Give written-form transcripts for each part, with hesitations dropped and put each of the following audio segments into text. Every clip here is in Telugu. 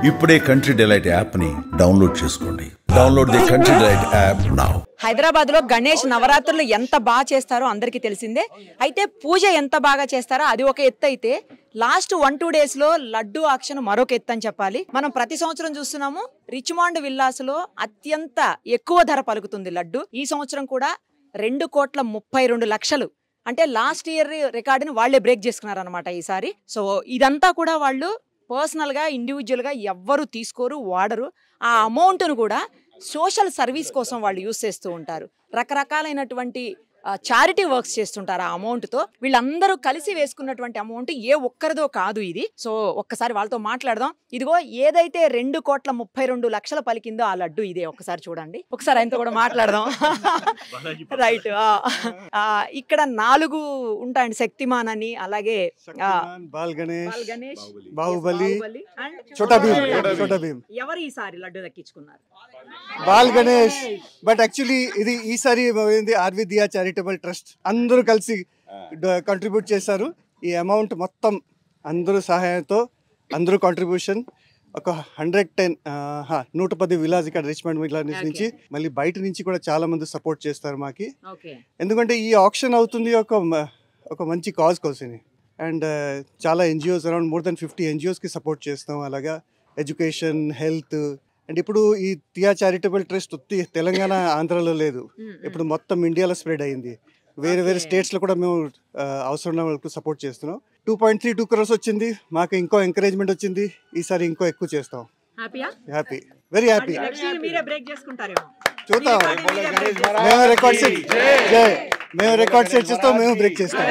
ఇప్పుడే కంట్రీ డిలైట్ యాప్ ని డౌన్లోడ్ చేసుకోండి. Download the country delight app now. Hyderabad లో గణేష్ నవరాత్రులు ఎంత బాగా చేస్తారో అందరికీ తెలిసిందే. అయితే పూజ ఎంత బాగా చేస్తారో అది ఒక ఎత్తు అయితే లాస్ట్ 1-2 డేస్ లో లడ్డు ఆక్షన్ మరొక ఎత్తు అని చెప్పాలి. మనం ప్రతి సంవత్సరం చూస్తున్నాము రిచ్మాండ్ విల్లాస్ లో అత్యంత ఎక్కువ ధర పలుకుతుంది లడ్డు. ఈ సంవత్సరం కూడా 2,32,00,000 అంటే లాస్ట్ ఇయర్ రికార్డుని వాళ్లే బ్రేక్ చేసుకున్నారు అనమాట ఈసారి. సో ఇదంతా కూడా వాళ్ళు పర్సనల్ గా ఇండివిజువల్ గా ఎవ్వరు తీసుకోరు, వాడరు. ఆ అమౌంట్ ను కూడా సోషల్ సర్వీస్ కోసం వాళ్ళు యూజ్ చేస్తూ ఉంటారు. రకరకాలైనటువంటి చారిటీ వర్క్స్ చేస్తుంటారు. ఆ అమౌంట్ తో వీళ్ళందరూ కలిసి వేసుకున్నటువంటి అమౌంట్ ఏ ఒక్కరిదో కాదు ఇది. సో ఒక్కసారి వాళ్ళతో మాట్లాడదాం. ఇదిగో ఏదైతే 2,32,00,000 పలికిందో ఆ లడ్డు ఇదే. ఒక్కసారి చూడండి, ఒకసారి ఆయనతో కూడా మాట్లాడదాం. రైట్. ఇక్కడ 4 ఉంటాయండి, శక్తిమాన్ అని, అలాగే బాల్ గణేష్, బాహుబలి, చోటా భీమ్. ఎవరు ఈసారి లడ్డు దక్కించుకున్నారు? బాల్ గణేష్. బట్ యాక్చువల్లీ ఇది ఈసారి ఆర్వి దియా చారిటబుల్ ట్రస్ట్ అందరూ కలిసి కంట్రిబ్యూట్ చేశారు. ఈ అమౌంట్ మొత్తం అందరూ సహాయంతో, అందరూ కాంట్రిబ్యూషన్ ఒక 110 విలాస్ ఇక్కడ రిచ్మండ్ విలాస్ నుంచి, మళ్ళీ బయట నుంచి కూడా చాలా మంది సపోర్ట్ చేస్తారు మాకి. ఎందుకంటే ఈ ఆక్షన్ అవుతుంది ఒక మంచి కాజ్ కోసం. అండ్ చాలా ఎన్జిఓస్, అరౌండ్ మోర్ దెన్ 50 ఎన్జిఓస్కి సపోర్ట్ చేస్తాం. అలాగా ఎడ్యుకేషన్, హెల్త్. అండ్ ఇప్పుడు ఈ దియా చారిటబుల్ ట్రస్ట్ తెలంగాణ, ఆంధ్రాలో లేదు, ఇప్పుడు మొత్తం ఇండియాలో స్ప్రెడ్ అయింది. వేరే స్టేట్స్లో కూడా మేము అవసరం వాళ్ళకు సపోర్ట్ చేస్తున్నాం. 2.32 crores వచ్చింది. మాకు ఇంకో ఎంకరేజ్మెంట్ వచ్చింది. ఈసారి ఇంకో ఎక్కువ చేస్తాం. Happy, very happy. చూద్దాం. మేము రికార్డ్ సెట్ చేస్తాం, మేము బ్రేక్ చేస్తాం.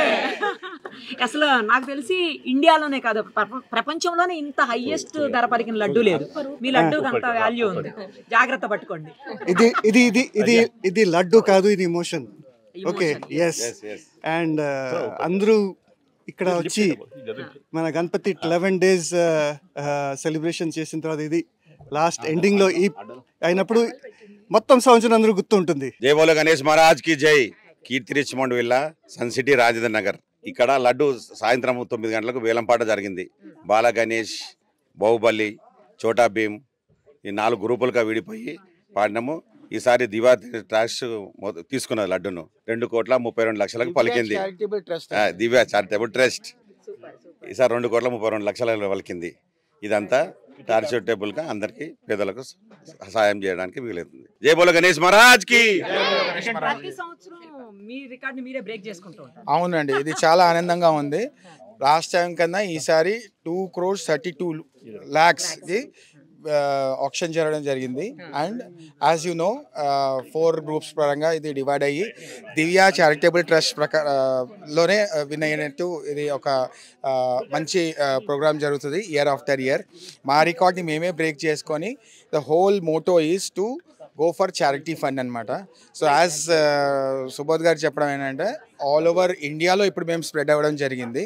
అసలు నాకు తెలిసి ఇండియాలోనే కాదు, ప్రపంచంలోనే ఇంత హైయెస్ట్ ధర పలికిన లడ్డు లేదు. మీ లడ్డూకి అంత వాల్యూ ఉంది. జాగ్రత్త పట్టుకోండి. ఇది లడ్డు కాదు, ఇది ఇమోషన్. Okay, yes. అండ్ అందరూ ఇక్కడ వచ్చి మన గణపతి 11 days సెలబ్రేషన్ చేసిన తర్వాత ఇది లాస్ట్ ఎండింగ్ లో అయినప్పుడు మొత్తం సంవత్సరం అందరూ గుర్తు ఉంటుంది. జై బోలో గణేష్ మహారాజ్ కి జై. Keerthi Richmond villa, sun city, Rajendra Nagar. ఇక్కడ లడ్డు సాయంత్రం 9 గంటలకు వేలంపాట జరిగింది. బాల గణేష్, బాహుబలి, చోటా భీమ్ ఈ 4 గ్రూపులుగా విడిపోయి పాడినాము. ఈసారి దివా ట్రస్ట్ తీసుకున్నది లడ్డును 2,32,00,000 పలికింది. దివ్యా చారిటబుల్ ట్రస్ట్ ఈసారి 2,32,00,000 పలికింది. ఇదంతా చారిటబుల్ గా అందరికి పేదలకు సహాయం చేయడానికి వీలవుతుంది. జై బోలో గణేష్ మహారాజ్ కి. అవునండి, ఇది చాలా ఆనందంగా ఉంది. లాస్ట్ టైం కన్నా ఈసారి 2,32,00,000 ఆప్షన్ జరగడం జరిగింది. And as you know 4 groups పరంగా ఇది డివైడ్ అయ్యి దివ్యా చారిటబుల్ ట్రస్ట్ లోనే విన్ అయినట్టు ఇది ఒక మంచి ప్రోగ్రామ్ జరుగుతుంది ఇయర్ ఆఫ్టర్ ఇయర్. మా రికార్డ్ని మేమే బ్రేక్ చేసుకొని the whole Moto is to go for charity fund అనమాట. సో యాజ్ సుబోధ్ గారు చెప్పడం ఏంటంటే ఆల్ ఓవర్ ఇండియాలో ఇప్పుడు మేము స్ప్రెడ్ అవ్వడం జరిగింది.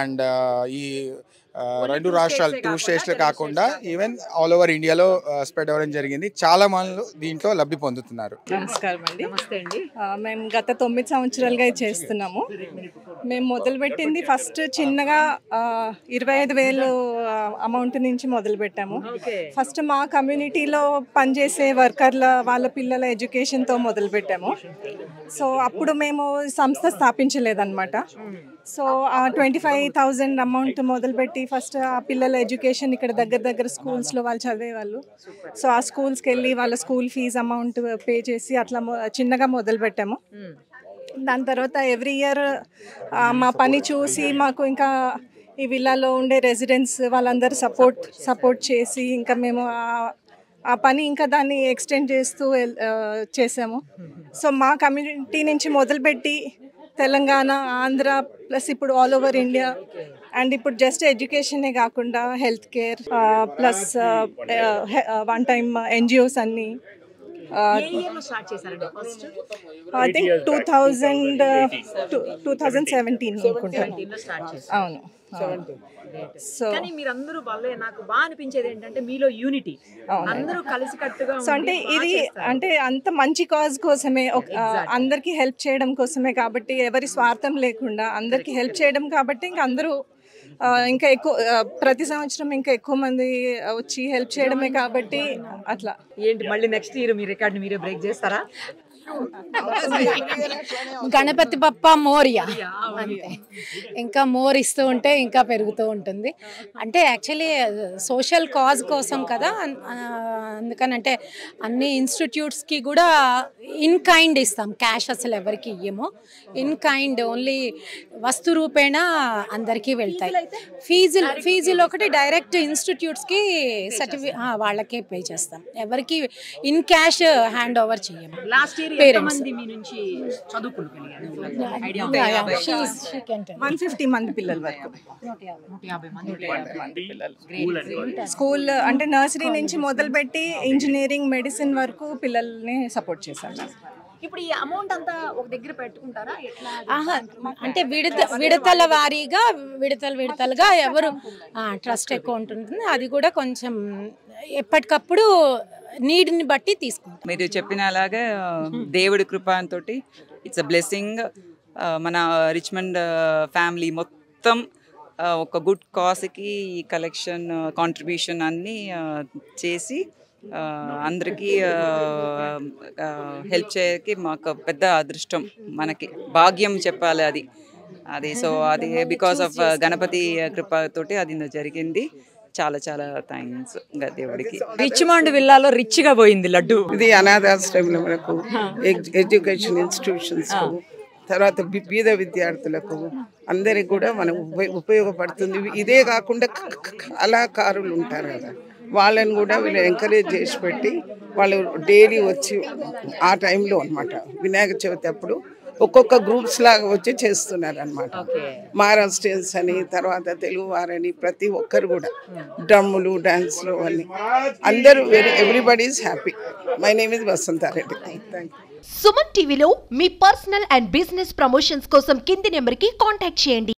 అండ్ ఈ 2 రాష్ట్రాలు 2 స్టేట్స్లో కాకుండా ఈవెన్ ఆల్ ఓవర్ ఇండియాలో స్ప్రెడ్ అవ్వడం జరిగింది. చాలా మంది దీంట్లో లబ్ధి పొందుతున్నారు. నమస్కారం అండి. మేము గత 9 సంవత్సరాలుగా చేస్తున్నాము. మేము మొదలుపెట్టింది ఫస్ట్ చిన్నగా 25,000 అమౌంట్ నుంచి మొదలుపెట్టాము. ఫస్ట్ మా కమ్యూనిటీలో పనిచేసే వర్కర్ల వాళ్ళ పిల్లల ఎడ్యుకేషన్తో మొదలుపెట్టాము. సో అప్పుడు మేము సంస్థ స్థాపించలేదన్నమాట. సో ఆ 25,000 అమౌంట్ మొదలుపెట్టి ఫస్ట్ ఆ పిల్లల ఎడ్యుకేషన్ ఇక్కడ దగ్గర స్కూల్స్లో వాళ్ళు చదివేవాళ్ళు. సో ఆ స్కూల్స్కి వెళ్ళి వాళ్ళ స్కూల్ ఫీజు అమౌంట్ పే చేసి అట్లా చిన్నగా మొదలుపెట్టాము. దాని తర్వాత ఎవ్రీ ఇయర్ మా పని చూసి మాకు ఇంకా ఈ విల్లాలో ఉండే రెసిడెంట్స్ వాళ్ళందరూ సపోర్ట్ చేసి ఇంకా మేము ఆ పని ఇంకా దాన్ని ఎక్స్టెండ్ చేస్తూ చేసాము. సో మా కమ్యూనిటీ నుంచి మొదలుపెట్టి తెలంగాణ, ఆంధ్ర ప్లస్ ఇప్పుడు ఆల్ ఓవర్ ఇండియా. అండ్ ఇప్పుడు జస్ట్ ఎడ్యుకేషనే కాకుండా health care plus 1 time NGOs అన్నీ. ఐ థింక్ 2017 అనుకుంటాను. అవును. సో మీరందరూ నాకు బాగా అనిపించేది ఏంటంటే మీలో యూనిటీ, అందరూ కలిసి కట్టుగా. సో అంటే ఇది అంటే అంత మంచి కాజ్ కోసమే, అందరికీ హెల్ప్ చేయడం కోసమే కాబట్టి, ఎవరి స్వార్థం లేకుండా అందరికీ హెల్ప్ చేయడం కాబట్టి ఇంకా అందరూ ఇంకా ఎక్కువ ప్రతి సంవత్సరం ఇంకా ఎక్కువ మంది వచ్చి హెల్ప్ చేయడమే కాబట్టి అట్లా. ఏంటి మళ్ళీ నెక్స్ట్ ఇయర్ మీ రికార్డ్ని మీరే బ్రేక్ చేస్తారా? గణపతి బప్ప మోరియా అంతే. ఇంకా మోర్ ఇస్తూ ఉంటే ఇంకా పెరుగుతూ ఉంటుంది. అంటే యాక్చువల్లీ సోషల్ కాజ్ కోసం కదా, అందుకనంటే అన్ని ఇన్స్టిట్యూట్స్కి కూడా ఇన్ కైండ్ ఇస్తాం, క్యాష్ అసలు ఎవరికి ఇయ్యము. ఇన్ కైండ్ ఓన్లీ వస్తు రూపేణ అందరికీ వెళ్తాయి. ఫీజులు ఒకటి డైరెక్ట్ ఇన్స్టిట్యూట్స్కి వాళ్ళకే పే చేస్తాం, ఎవరికి ఇన్ క్యాష్ హ్యాండ్ ఓవర్ చేయము. లాస్ట్ ఇయర్ పేరెంట్స్ 150 మంది పిల్లల వరకు స్కూల్ అంటే నర్సరీ నుంచి మొదలుపెట్టి ఇంజనీరింగ్, మెడిసిన్ వరకు పిల్లల్ని సపోర్ట్ చేశారు. ఇప్పుడు ఈ అమౌంట్ అంతా ఒక దగ్గర పెట్టుకుంటారా? అంటే విడతల వారీగా విడతలుగా ఎవరు ట్రస్ట్ అకౌంట్ ఉంటుంది, అది కూడా కొంచెం ఎప్పటికప్పుడు నీడ్ని బట్టి తీసుకుంటాం. మీరు చెప్పిన అలాగే దేవుడి కృపతో ఇట్స్ అ బ్లెస్సింగ్. మన రిచ్మండ్ ఫ్యామిలీ మొత్తం ఒక గుడ్ కాజ్కి కలెక్షన్ కాంట్రిబ్యూషన్ అన్నీ చేసి అందరికీ హెల్ప్ చేయడానికి మాకు పెద్ద అదృష్టం, మనకి భాగ్యం చెప్పాలి అది. సో అది బికాస్ ఆఫ్ గణపతి కృపతోటి అది జరిగింది. చాలా చాలా థ్యాంక్స్ దేవుడికి. రిచ్మండ్ విల్లాలో రిచ్ గా పోయింది లడ్డు. ఇది అనాథాశ్రమాలకు, ఎడ్యుకేషన్ ఇన్స్టిట్యూషన్స్, తర్వాత బీద విద్యార్థులకు అందరికి కూడా మనం ఉపయోగపడుతుంది. ఇదే కాకుండా కళాకారులు ఉంటారు కదా, వాళ్ళని కూడా వీళ్ళు ఎంకరేజ్ చేసి పెట్టి వాళ్ళు డైలీ వచ్చి ఆ టైంలో అనమాట వినాయక చవితి అప్పుడు ఒక్కొక్క గ్రూప్స్ లాగా వచ్చి చేస్తున్నారు అనమాట. మహారాష్ట్రియన్స్ అని, తర్వాత తెలుగు వారని, ప్రతి ఒక్కరు కూడా డ్రమ్ములు, డాన్స్లు అన్ని అందరూ everybody is happy. My name is Vasantha Reddy. Thank you. Suman టీవీలో మీ పర్సనల్ అండ్ బిజినెస్ ప్రమోషన్స్ కోసం కింది నెంబర్కి కాంటాక్ట్ చేయండి.